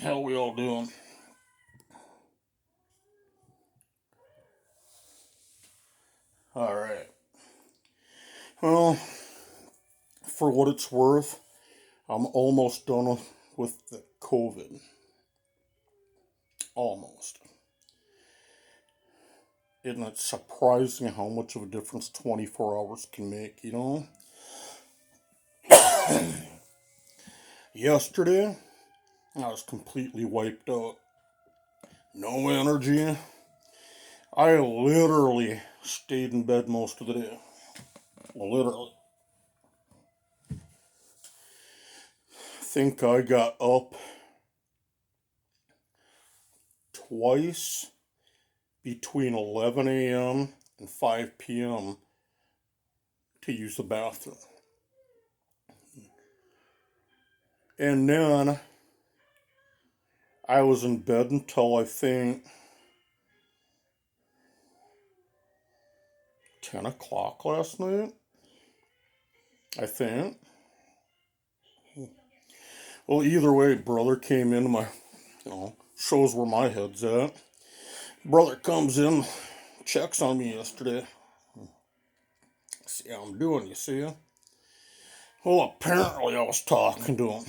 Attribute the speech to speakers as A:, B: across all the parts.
A: How we all doing? All right. Well, for what it's worth, I'm almost done with the COVID. Almost. Isn't it surprising how much of a difference 24 hours can make? Yesterday, I was completely wiped out. No energy. I literally stayed in bed most of the day. Literally. Think I got up twice between 11 a.m. and 5 p.m. to use the bathroom. And then I was in bed until I think 10 o'clock last night. I think. Well, either way, brother came in shows where my head's at. Brother comes in, checks on me yesterday. See how I'm doing, you see? Well, apparently I was talking to him.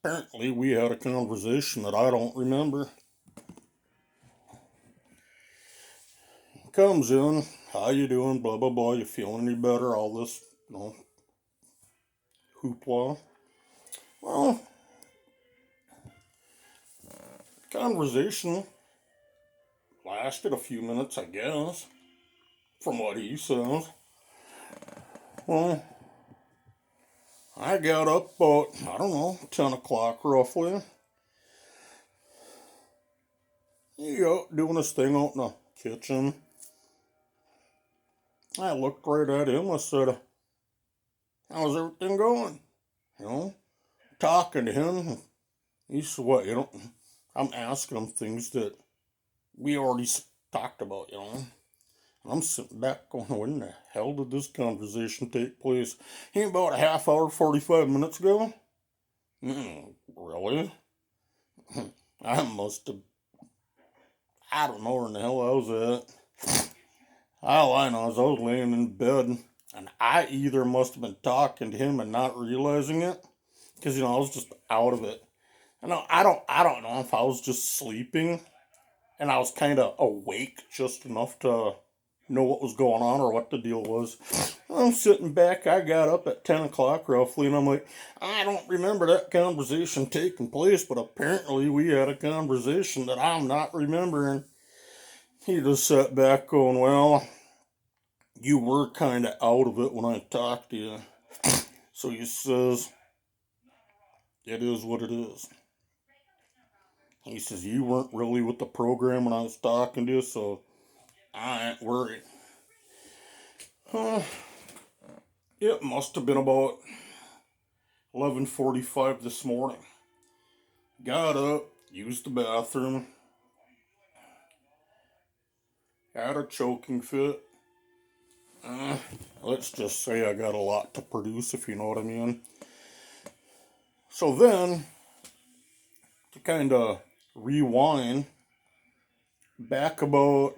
A: Apparently we had a conversation that I don't remember. Comes in, how you doing, blah, blah, blah, you feeling any better, all this, hoopla. Well, conversation lasted a few minutes, I guess, from what he says. Well, I got up about, 10 o'clock roughly. He out doing his thing out in the kitchen. I looked right at him. I said, how's everything going? Talking to him. He said, what, I'm asking him things that we already talked about. I'm sitting back going, when the hell did this conversation take place? Ain't about a half hour, 45 minutes ago? Really? I must have, I don't know where in the hell I was at. All I know is I was laying in bed, and I either must have been talking to him and not realizing it, because, I was just out of it. I don't know if I was just sleeping, and I was kind of awake just enough to know what was going on or what the deal was. I'm sitting back. I got up at 10 o'clock roughly, and I'm like, I don't remember that conversation taking place, but apparently we had a conversation that I'm not remembering. He just sat back going, well, you were kind of out of it when I talked to you. So he says, it is what it is. He says, you weren't really with the program when I was talking to you, so I ain't worried. It must have been about 11:45 this morning. Got up, used the bathroom, had a choking fit. Let's just say I got a lot to produce, if you know what I mean. So then, to kind of rewind, back about,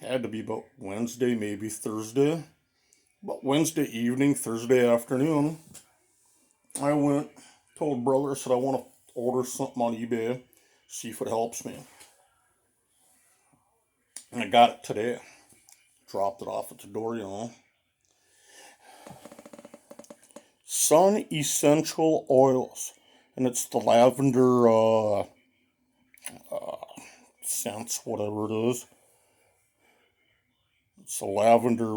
A: had to be about Wednesday, maybe Thursday. But Wednesday evening, Thursday afternoon, I told brother, said I want to order something on eBay, see if it helps me. And I got it today. Dropped it off at the door. Sun Essential Oils. And it's the lavender scents, whatever it is. It's a lavender,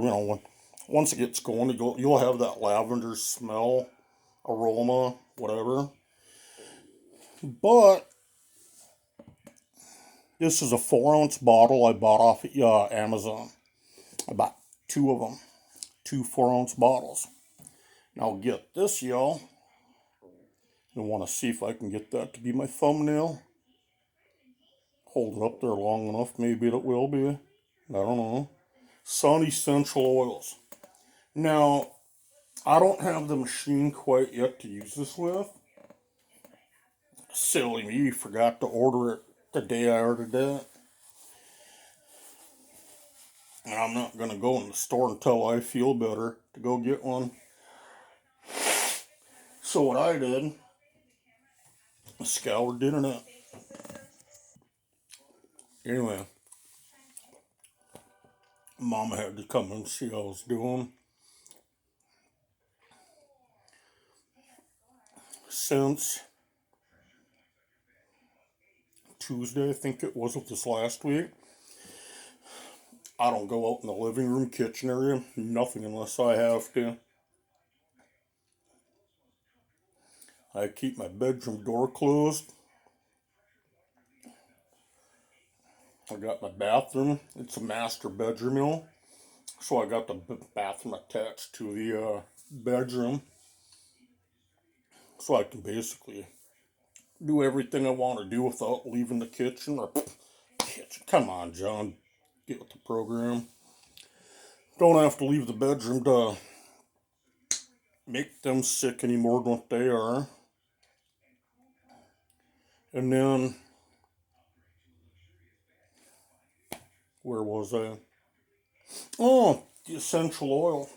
A: once it gets going, you'll have that lavender smell, aroma, whatever. But this is a 4-ounce bottle I bought off Amazon. I bought 2 of them. 2 4-ounce bottles. Now get this, y'all. I want to see if I can get that to be my thumbnail. Hold it up there long enough, maybe it will be. I don't know. Sun Essential Oils. Now, I don't have the machine quite yet to use this with. Silly me, forgot to order it the day I ordered it. And I'm not going to go in the store until I feel better to go get one. So what I did, I scoured the internet. Anyway, Mama had to come and see how I was doing. Since Tuesday, I think it was, of this last week, I don't go out in the living room, kitchen area, nothing unless I have to. I keep my bedroom door closed. I got my bathroom. It's a master bedroom, you know. So I got the bathroom attached to the bedroom. So I can basically do everything I want to do without leaving the kitchen. Or kitchen. Come on, John. Get with the program. Don't have to leave the bedroom to make them sick any more than what they are. And then, where was I? Oh, the essential oil.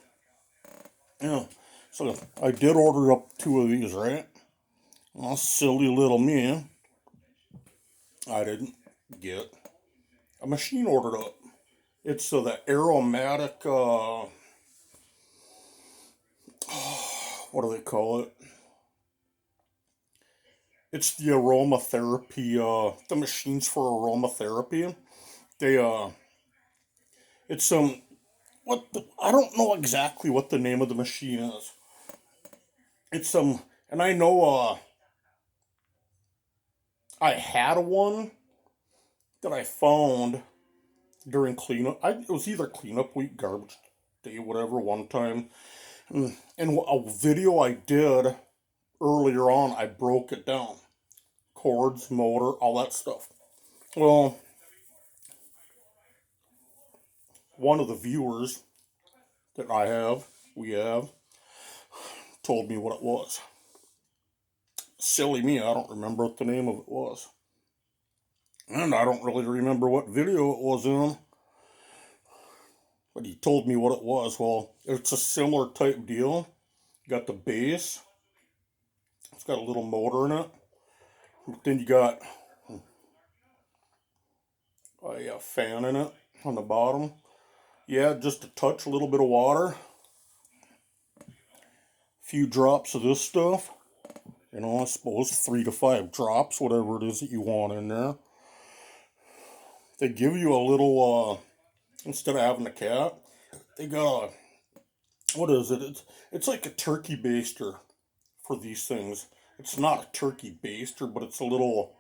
A: Yeah. So I did order up 2 of these, right? Well, silly little me. I didn't get a machine ordered up. It's the aromatic, what do they call it? It's the aromatherapy, the machines for aromatherapy. They, it's I don't know exactly what the name of the machine is. It's and I know, I had one that I found during cleanup. It was either cleanup week, garbage day, whatever, one time. And a video I did earlier on, I broke it down. Cords, motor, all that stuff. Well, one of the viewers that we have, told me what it was. Silly me, I don't remember what the name of it was. And I don't really remember what video it was in. But he told me what it was. Well, it's a similar type deal. You got the base. It's got a little motor in it. Then you got a fan in it on the bottom. Yeah, just a touch, a little bit of water. A few drops of this stuff. You know, I suppose 3 to 5 drops, whatever it is that you want in there. They give you a little, instead of having a cap, they got what is it? It's like a turkey baster for these things. It's not a turkey baster, but it's a little,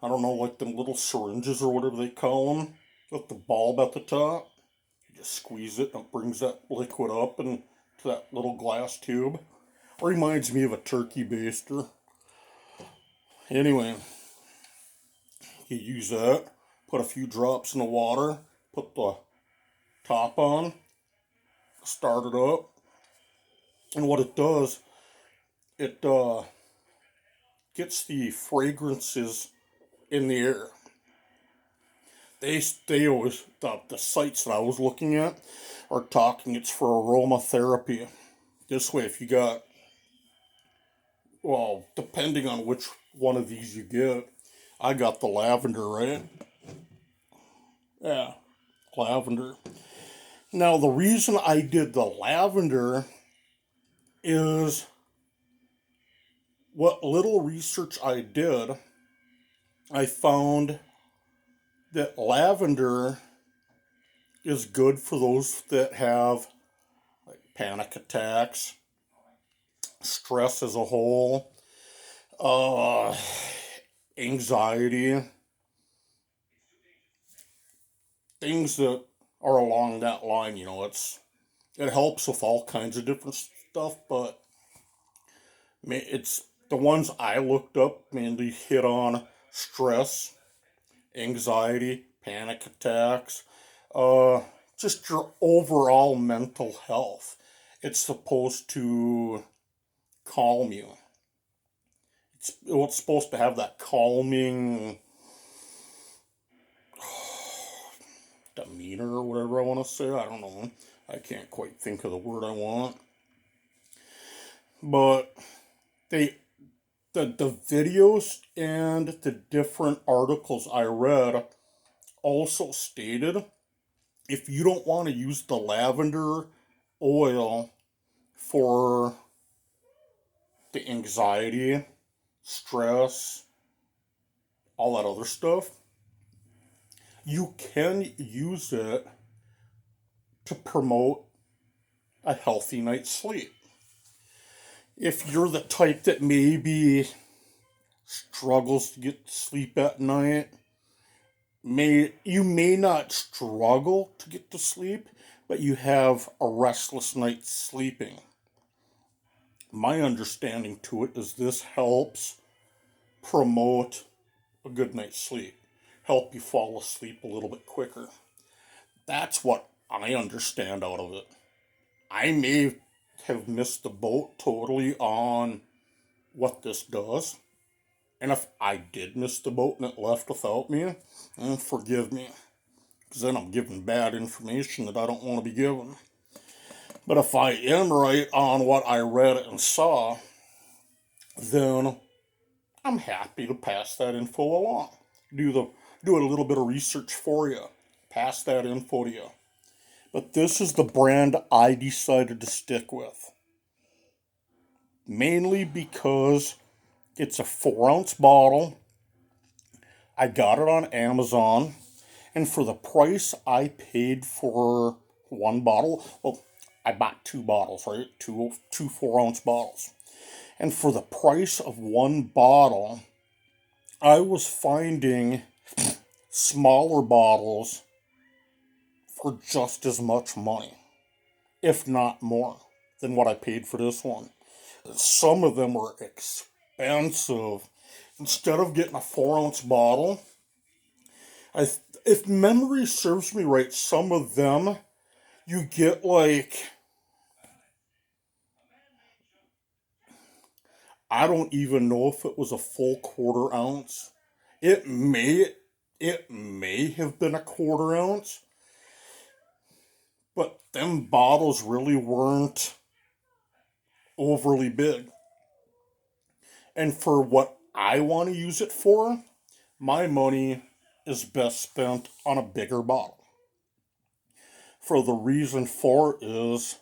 A: I don't know, like them little syringes or whatever they call them, with the bulb at the top. You just squeeze it and it brings that liquid up into that little glass tube. Reminds me of a turkey baster. Anyway, you use that, put a few drops in the water, put the top on, start it up, and what it does, it gets the fragrances in the air. They always, the sites that I was looking at are talking it's for aromatherapy. This way, if you got, well, depending on which one of these you get, I got the lavender, right? Yeah, lavender. Now, the reason I did the lavender is what little research I did, I found that lavender is good for those that have like panic attacks, stress as a whole, uh, anxiety, things that are along that line. You know, it helps with all kinds of different stuff, but it's the ones I looked up mainly hit on stress, anxiety, panic attacks, uh, just your overall mental health. it's supposed to calm you. It's supposed to have that calming demeanor or whatever I want to say. I don't know. I can't quite think of the word I want. But the videos and the different articles I read also stated if you don't want to use the lavender oil for the anxiety, stress, all that other stuff, you can use it to promote a healthy night's sleep. If you're the type that maybe struggles to get to sleep at night, you may not struggle to get to sleep, but you have a restless night sleeping. My understanding to it is this helps promote a good night's sleep, help you fall asleep a little bit quicker. That's what I understand out of it. I may have missed the boat totally on what this does. And if I did miss the boat and it left without me, forgive me. Because then I'm giving bad information that I don't want to be given. But if I am right on what I read and saw, then I'm happy to pass that info along. Do a little bit of research for you. Pass that info to you. But this is the brand I decided to stick with. Mainly because it's a 4-ounce bottle. I got it on Amazon. And for the price I paid for one bottle, well, I bought 2 bottles, right? Two 4-ounce bottles. And for the price of one bottle, I was finding smaller bottles for just as much money, if not more, than what I paid for this one. Some of them were expensive. Instead of getting a 4-ounce bottle, if memory serves me right, some of them you get like, I don't even know if it was a full 1/4 ounce. It may have been a 1/4 ounce, but them bottles really weren't overly big. And for what I want to use it for, my money is best spent on a bigger bottle. For the reason for is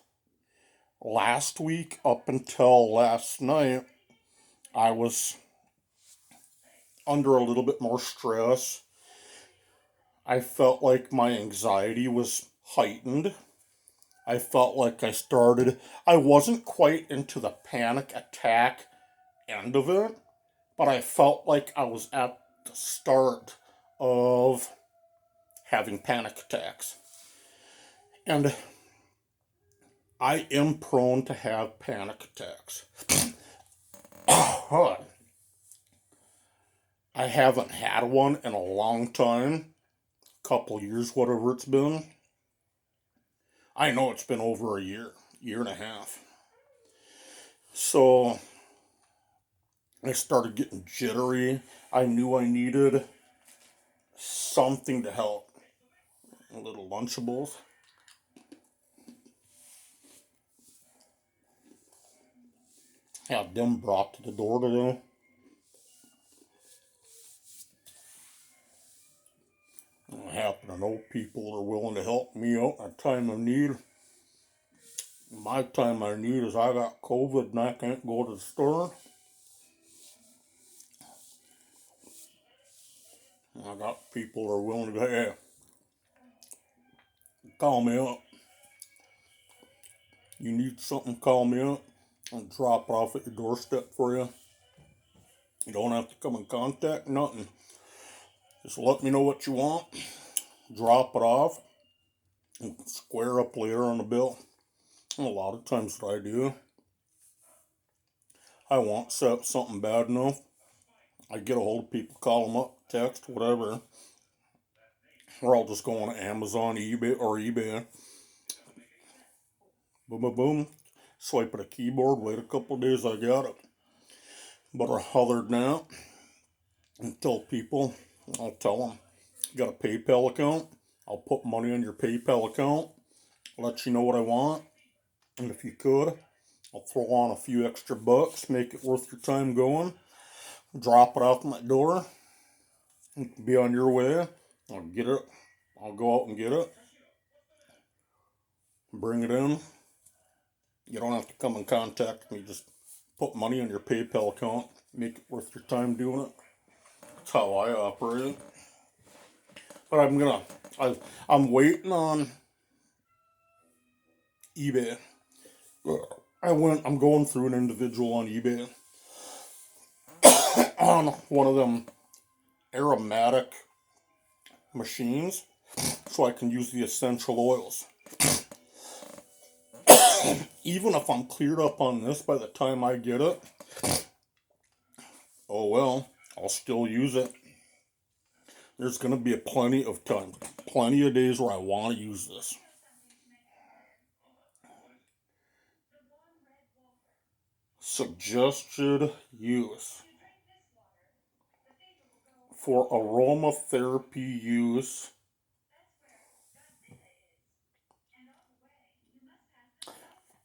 A: last week up until last night, I was under a little bit more stress. I felt like my anxiety was heightened. I felt like I wasn't quite into the panic attack end of it, but I felt like I was at the start of having panic attacks. And I am prone to have panic attacks. I haven't had one in a long time, couple years, whatever it's been. I know it's been over a year and a half. So I started getting jittery. I knew I needed something to help. A little Lunchables. Had them brought to the door today. I happen to know people are willing to help me out in a time of need. My time of need is I got COVID and I can't go to the store. I got people who are willing to, hey, call me up. You need something, call me up. I'll drop it off at your doorstep for you. You don't have to come in contact, nothing. Just let me know what you want. Drop it off. And square up later on the bill. And a lot of times what I do, I want something bad enough. I get a hold of people, call them up, text, whatever. Or I'll just go on Amazon, eBay. Boom, boom, boom. swipe at a keyboard, wait a couple days, I got it. But other than that, until people, I'll tell them, you got a PayPal account? I'll put money on your PayPal account, let you know what I want, and if you could, I'll throw on a few extra bucks, make it worth your time going, drop it off my door, be on your way. I'll get it. I'll go out and get it, bring it in. You don't have to come in contact with me. Just put money on your PayPal account, make it worth your time doing it. That's how I operate. But I'm waiting on eBay. I'm going through an individual on eBay on one of them aromatic machines so I can use the essential oils. Even if I'm cleared up on this by the time I get it, oh well, I'll still use it. There's going to be plenty of time, plenty of days where I want to use this. Suggested use for aromatherapy use.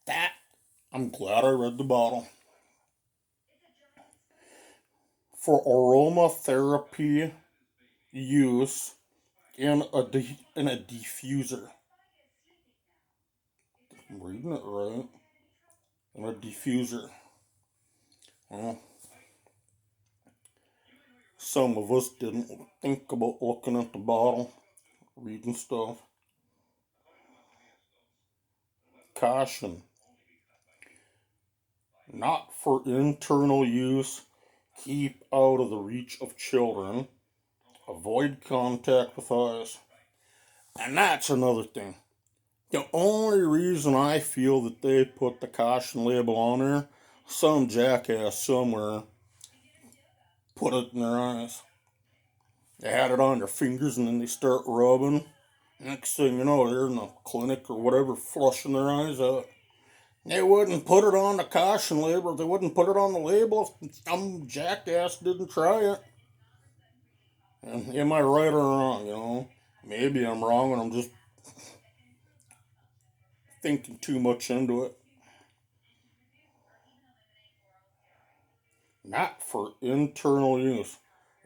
A: That, I'm glad I read the bottle. For aromatherapy use in a diffuser. I'm reading it right. In a diffuser. Well, some of us didn't think about looking at the bottle, reading stuff. Caution. Not for internal use. Keep out of the reach of children. Avoid contact with eyes. And that's another thing. The only reason I feel that they put the caution label on there, some jackass somewhere put it in their eyes. They had it on their fingers and then they start rubbing. Next thing you know, they're in the clinic or whatever, flushing their eyes out. They wouldn't put it on the caution label. They wouldn't put it on the label if some jackass didn't try it. And am I right or wrong, Maybe I'm wrong and I'm just thinking too much into it. Not for internal use.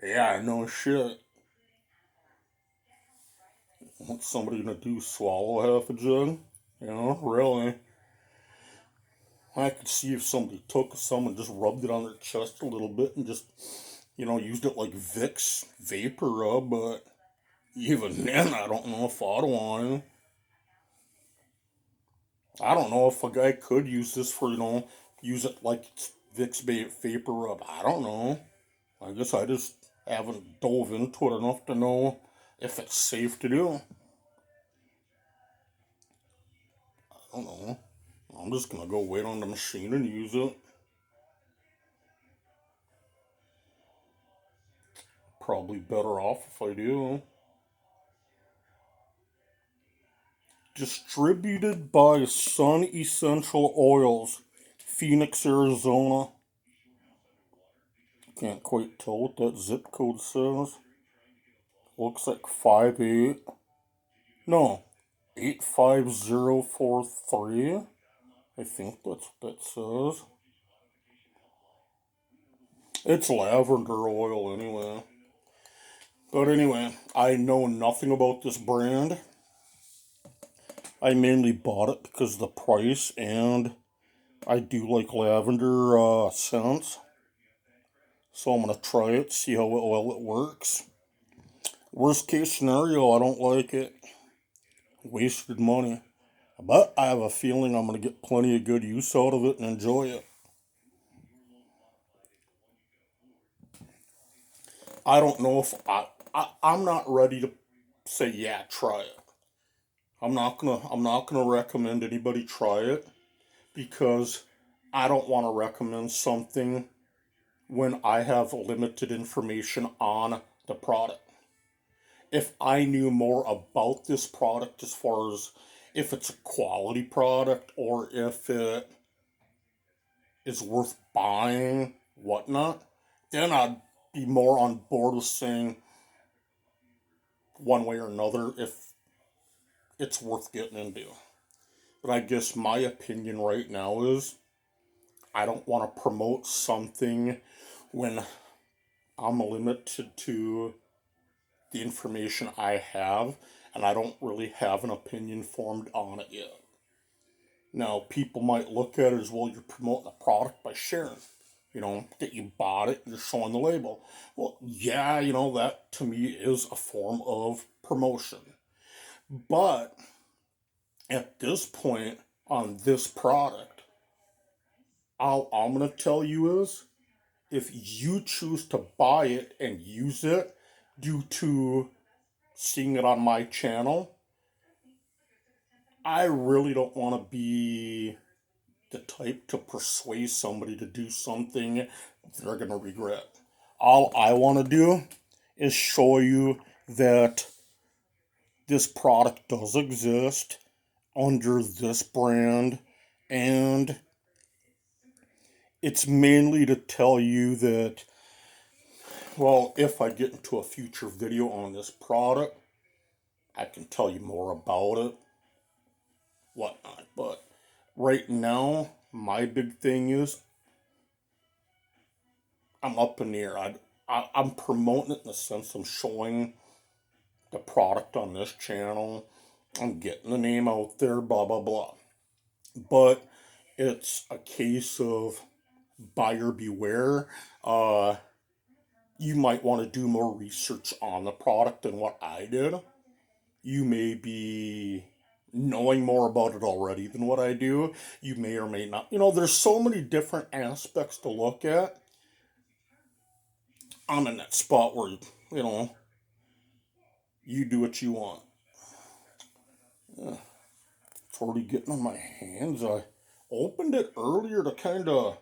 A: Yeah, no shit. What's somebody gonna do? Swallow half a jug? Really? I could see if somebody took some and just rubbed it on their chest a little bit and just, used it like Vicks vapor rub, but even then, I don't know if I'd want to. I don't know if a guy could use this for, use it like Vicks vapor rub. I don't know. I guess I just haven't dove into it enough to know if it's safe to do. I don't know. I'm just gonna go wait on the machine and use it. Probably better off if I do. Distributed by Sun Essential Oils, Phoenix, Arizona. Can't quite tell what that zip code says. Looks like 58. No, 85043. I think that's what that says. It's lavender oil anyway. But anyway, I know nothing about this brand. I mainly bought it because of the price, and I do like lavender scents. So I'm going to try it, see how well it works. Worst case scenario, I don't like it. Wasted money. But I have a feeling I'm going to get plenty of good use out of it and enjoy it. I don't know if I'm not ready to say, yeah, try it. I'm not gonna recommend anybody try it because I don't want to recommend something when I have limited information on the product. If I knew more about this product as far as if it's a quality product or if it is worth buying, whatnot, then I'd be more on board with saying one way or another if it's worth getting into. But I guess my opinion right now is I don't want to promote something when I'm limited to the information I have and I don't really have an opinion formed on it yet. Now, people might look at it as, well, you're promoting a product by sharing, that you bought it, you're showing the label. Well, yeah, that to me is a form of promotion. But at this point on this product, all I'm going to tell you is if you choose to buy it and use it due to seeing it on my channel, I really don't want to be the type to persuade somebody to do something they're going to regret. All I want to do is show you that this product does exist under this brand, and it's mainly to tell you that, well, if I get into a future video on this product, I can tell you more about it, whatnot. But right now, my big thing is I'm up in the air. I'm promoting it in the sense I'm showing the product on this channel. I'm getting the name out there, blah, blah, blah. But it's a case of buyer beware. You might want to do more research on the product than what I did. You may be knowing more about it already than what I do. You may or may not. There's so many different aspects to look at. I'm in that spot where, you do what you want. It's already getting on my hands. I opened it earlier to kind of,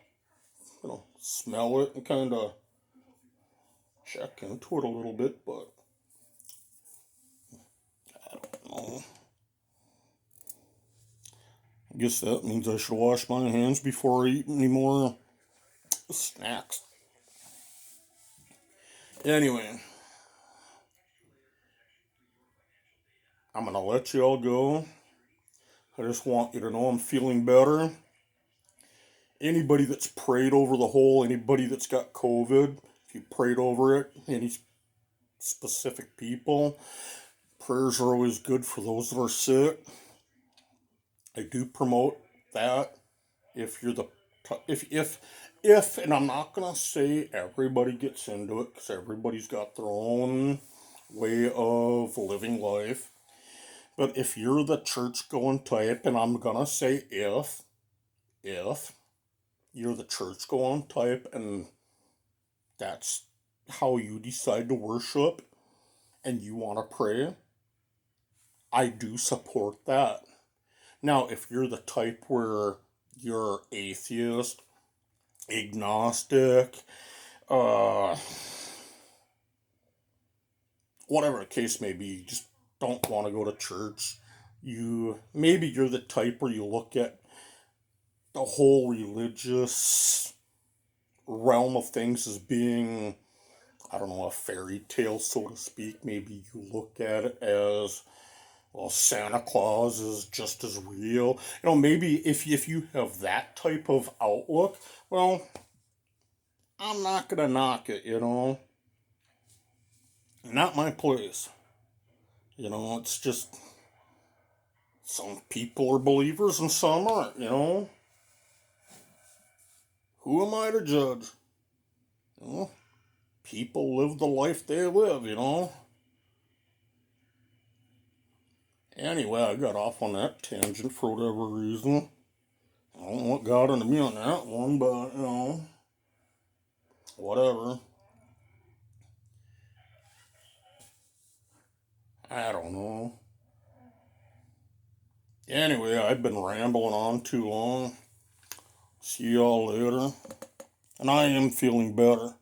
A: smell it and kind of check into it a little bit, but I don't know. I guess that means I should wash my hands before I eat any more snacks. Anyway, I'm going to let you all go. I just want you to know I'm feeling better. Anybody that's prayed over anybody that's got COVID, if you prayed over it, any specific people, prayers are always good for those that are sick. I do promote that. If you're if and I'm not gonna say everybody gets into it, because everybody's got their own way of living life. But if you're the church going type, and I'm gonna say if you're the church going type and that's how you decide to worship and you want to pray, I do support that. Now, if you're the type where you're atheist, agnostic, whatever the case may be, you just don't want to go to church. Maybe you're the type where you look at the whole religious realm of things as being, I don't know, a fairy tale, so to speak. Maybe you look at it as, well, Santa Claus is just as real. Maybe if you have that type of outlook, well, I'm not going to knock it, Not my place. It's just some people are believers and some aren't, Who am I to judge? People live the life they live, Anyway, I got off on that tangent for whatever reason. I don't know what got into me on that one, but, whatever. I don't know. Anyway, I've been rambling on too long. See y'all later. And I am feeling better.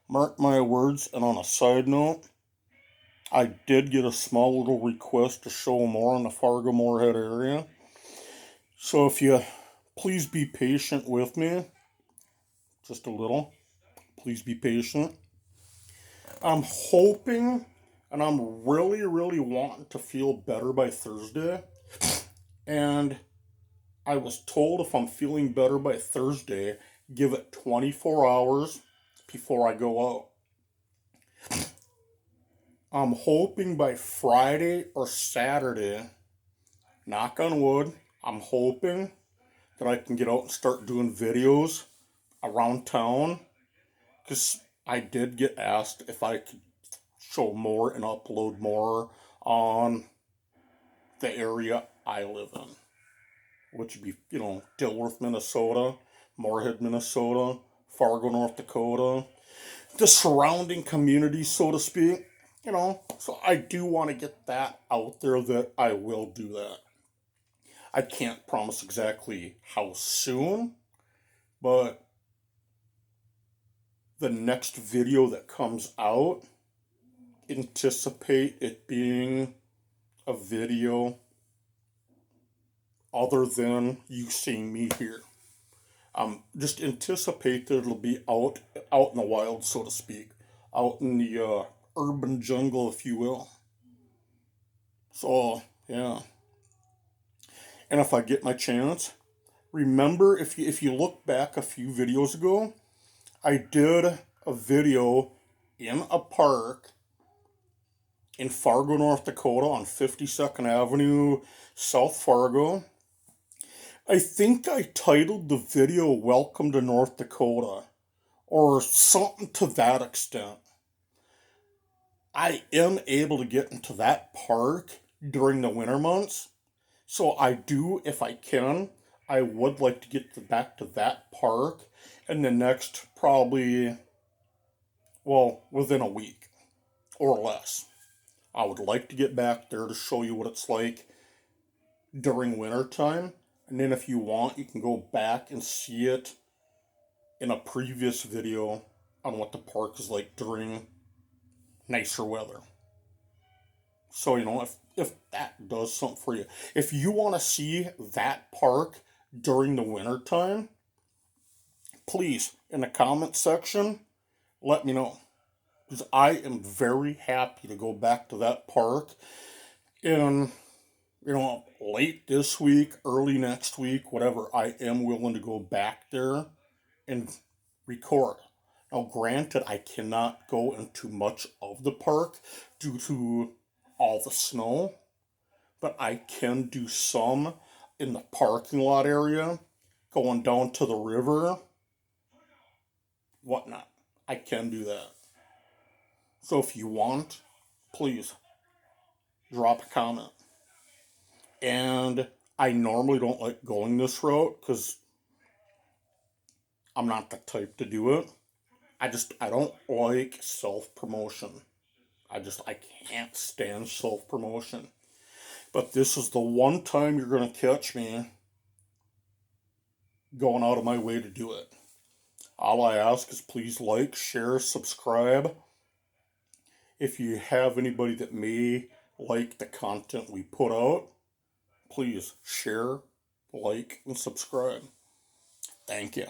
A: Mark my words, and on a side note, I did get a small little request to show more in the Fargo-Moorhead area. So if you please be patient with me. just a little. Please be patient. I'm hoping and I'm really, really wanting to feel better by Thursday. And I was told if I'm feeling better by Thursday, give it 24 hours before I go out. I'm hoping by Friday or Saturday, knock on wood, I'm hoping that I can get out and start doing videos around town. Because I did get asked if I could show more and upload more on the area I live in, which would be, Dilworth, Minnesota, Moorhead, Minnesota, Fargo, North Dakota, the surrounding communities, so to speak. So I do want to get that out there that I will do that. I can't promise exactly how soon, but the next video that comes out, anticipate it being a video other than you seeing me here. Just anticipate that it'll be out in the wild, so to speak, out in the urban jungle, if you will. So yeah, and if I get my chance, remember if you look back a few videos ago, I did a video in a park in Fargo, North Dakota, on 52nd Avenue, South Fargo. I think I titled the video "Welcome to North Dakota," or something to that extent. I am able to get into that park during the winter months, so I do, if I can, I would like to get back to that park in the next probably, within a week or less. I would like to get back there to show you what it's like during winter time. And then if you want, you can go back and see it in a previous video on what the park is like during nicer weather. So, if that does something for you. If you want to see that park during the winter time, please, in the comment section, let me know. Because I am very happy to go back to that park in, late this week, early next week, whatever. I am willing to go back there and record. Now, granted, I cannot go into much of the park due to all the snow, but I can do some in the parking lot area, going down to the river, whatnot. I can do that. So if you want, please drop a comment. And I normally don't like going this route because I'm not the type to do it. I don't like self-promotion. I can't stand self-promotion. But this is the one time you're going to catch me going out of my way to do it. All I ask is please like, share, subscribe. If you have anybody that may like the content we put out, please share, like, and subscribe. Thank you.